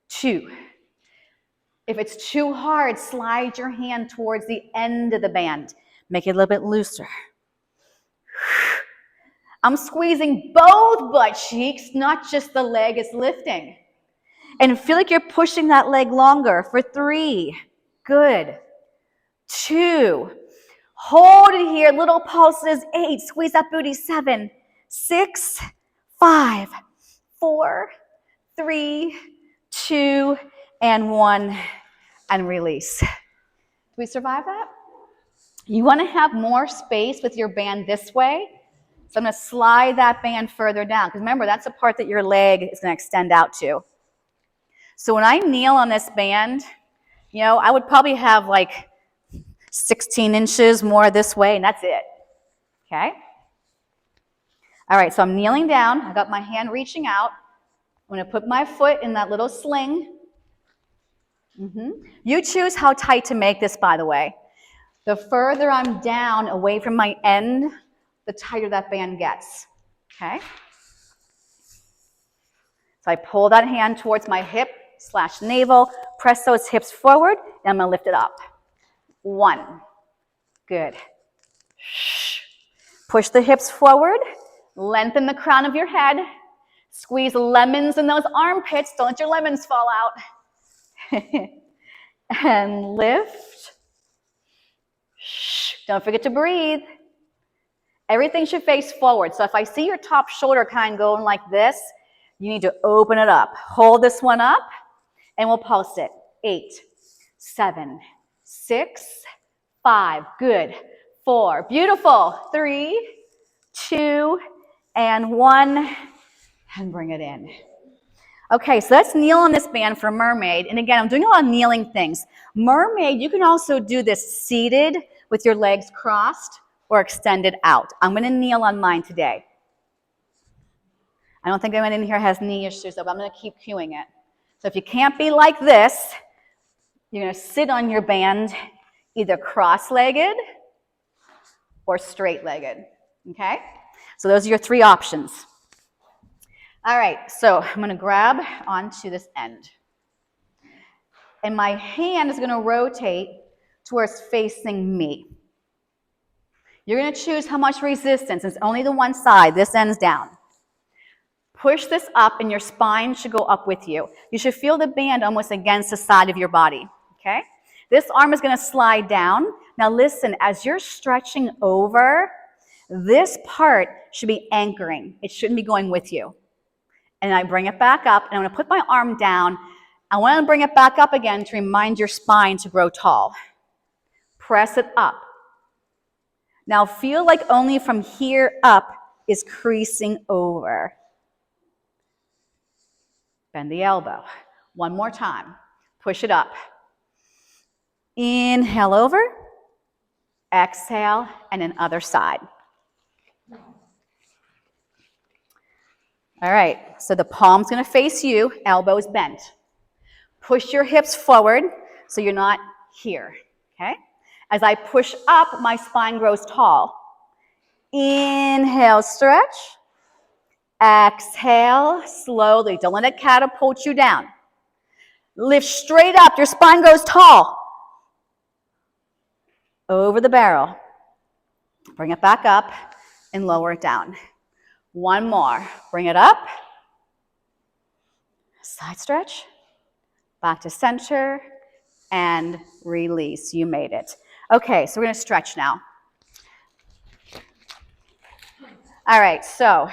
2. If it's too hard, slide your hand towards the end of the band. Make it a little bit looser. I'm squeezing both butt cheeks, not just the leg is lifting. And feel like you're pushing that leg longer for 3. Good. 2. Hold it here, little pulses. 8. Squeeze that booty. 7, 6, 5, 4, 3, 2, and 1, and release. Did we survive that? You want to have more space with your band this way. So I'm going to slide that band further down. Because remember, that's the part that your leg is going to extend out to. So when I kneel on this band, I would probably have like 16 inches more this way, and that's it. Okay? All right, so I'm kneeling down. I got my hand reaching out. I'm going to put my foot in that little sling. You choose how tight to make this, by the way. The further I'm down away from my end, the tighter that band gets. Okay? So I pull that hand towards my hip/navel, press those hips forward, and I'm going to lift it up. 1. Good. Push the hips forward, lengthen the crown of your head, squeeze lemons in those armpits, don't let your lemons fall out. And lift Shh. Don't forget to breathe. Everything should face forward. So if I see your top shoulder kind of going like this, you need to open it up. Hold this one up, and we'll pulse it. 8, 7, 6, 5. Good. 4. Beautiful. 3, 2, and 1. And bring it in. Okay, so let's kneel on this band for mermaid. And again, I'm doing a lot of kneeling things. Mermaid, you can also do this seated with your legs crossed or extended out. I'm going to kneel on mine today. I don't think anyone in here has knee issues, but I'm going to keep cueing it. So if you can't be like this, you're going to sit on your band either cross-legged or straight-legged, okay? So those are your 3 options. All right, so I'm going to grab onto this end. And my hand is going to rotate towards facing me. You're going to choose how much resistance. It's only the one side. This end's down. Push this up, and your spine should go up with you. You should feel the band almost against the side of your body, okay? This arm is going to slide down. Now listen, as you're stretching over, this part should be anchoring. It shouldn't be going with you. And I bring it back up, and I'm going to put my arm down. I want to bring it back up again to remind your spine to grow tall. Press it up. Now feel like only from here up is creasing over. Bend the elbow. One more time. Push it up. Inhale over. Exhale, and then other side. All right, so the palm's going to face you, elbows bent. Push your hips forward so you're not here, okay? As I push up, my spine grows tall. Inhale, stretch. Exhale, slowly. Don't let it catapult you down. Lift straight up. Your spine grows tall. Over the barrel. Bring it back up and lower it down. One more. Bring it up. Side stretch. Back to center. And release. You made it. Okay, so we're going to stretch now. All right, so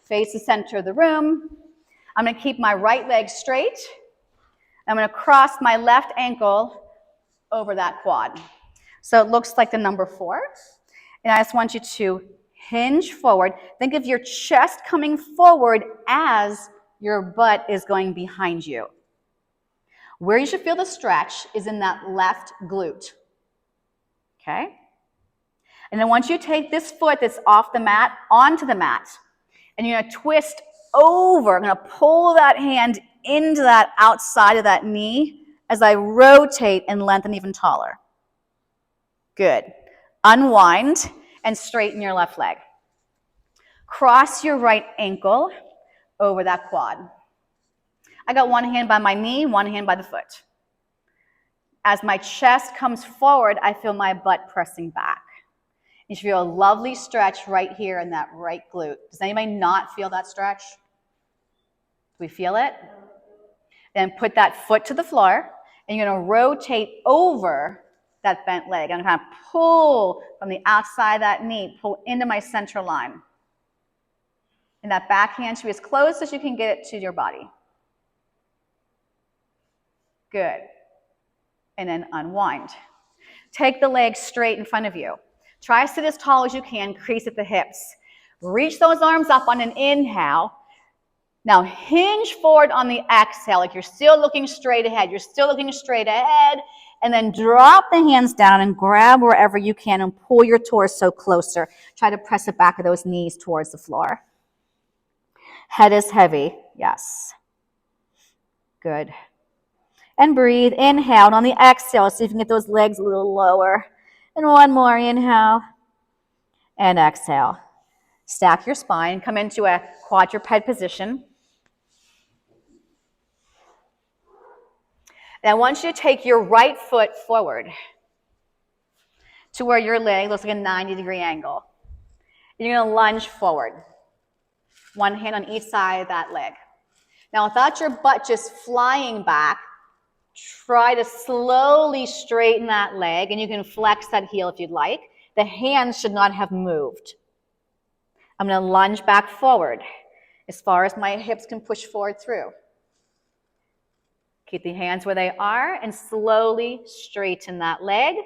face the center of the room. I'm going to keep my right leg straight. I'm going to cross my left ankle over that quad. So it looks like the number 4. And I just want you to hinge forward. Think of your chest coming forward as your butt is going behind you. Where you should feel the stretch is in that left glute. Okay? And then once you take this foot that's off the mat onto the mat, and you're going to twist over, I'm going to pull that hand into that outside of that knee as I rotate and lengthen even taller. Good. Unwind and straighten your left leg. Cross your right ankle over that quad. I got one hand by my knee, one hand by the foot. As my chest comes forward, I feel my butt pressing back. You should feel a lovely stretch right here in that right glute. Does anybody not feel that stretch? Do we feel it? Then put that foot to the floor, and you're going to rotate over that bent leg. I'm going to kind of pull from the outside of that knee, pull into my center line. And that back hand should be as close as you can get it to your body. Good. And then unwind. Take the leg straight in front of you. Try to sit as tall as you can, crease at the hips. Reach those arms up on an inhale. Now hinge forward on the exhale, like you're still looking straight ahead. You're still looking straight ahead. And then drop the hands down and grab wherever you can and pull your torso closer. Try to press the back of those knees towards the floor. Head is heavy. Yes. Good. And breathe. Inhale. And on the exhale, see if you can get those legs a little lower. And one more. Inhale. And exhale. Stack your spine. Come into a quadruped position. And I want you to take your right foot forward to where your leg looks like a 90-degree angle. And you're going to lunge forward. One hand on each side of that leg. Now, without your butt just flying back, Try to slowly straighten that leg, and you can flex that heel if you'd like. The hands should not have moved. I'm going to lunge back forward as far as my hips can push forward through. Keep the hands where they are and slowly straighten that leg.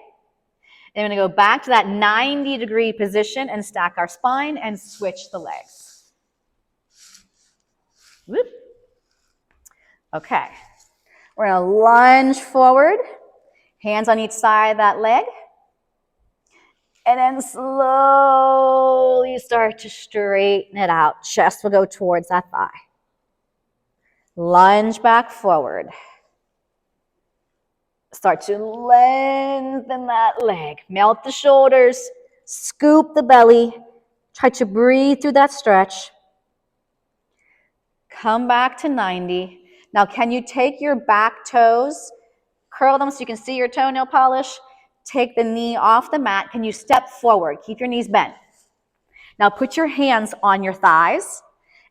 Then we're going to go back to that 90-degree position and stack our spine and switch the legs. Whoop. Okay. We're going to lunge forward, hands on each side of that leg, and then slowly start to straighten it out. Chest will go towards that thigh. Lunge back forward. Start to lengthen that leg. Melt the shoulders, scoop the belly. Try to breathe through that stretch. Come back to 90. Now, can you take your back toes, curl them so you can see your toenail polish, take the knee off the mat. Can you step forward? Keep your knees bent. Now, put your hands on your thighs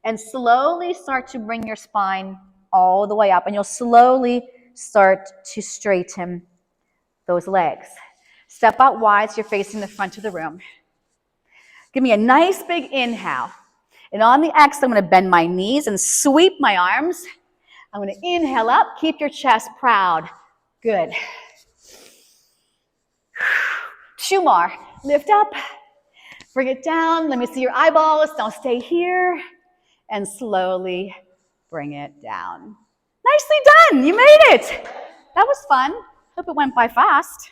and slowly start to bring your spine all the way up, and you'll slowly start to straighten those legs. Step out wide so you're facing the front of the room. Give me a nice big inhale. And on the exhale, I'm going to bend my knees and sweep my arms. I'm going to inhale up. Keep your chest proud. Good. 2 more. Lift up. Bring it down. Let me see your eyeballs. Don't stay here. And slowly bring it down. Nicely done. You made it. That was fun. Hope it went by fast.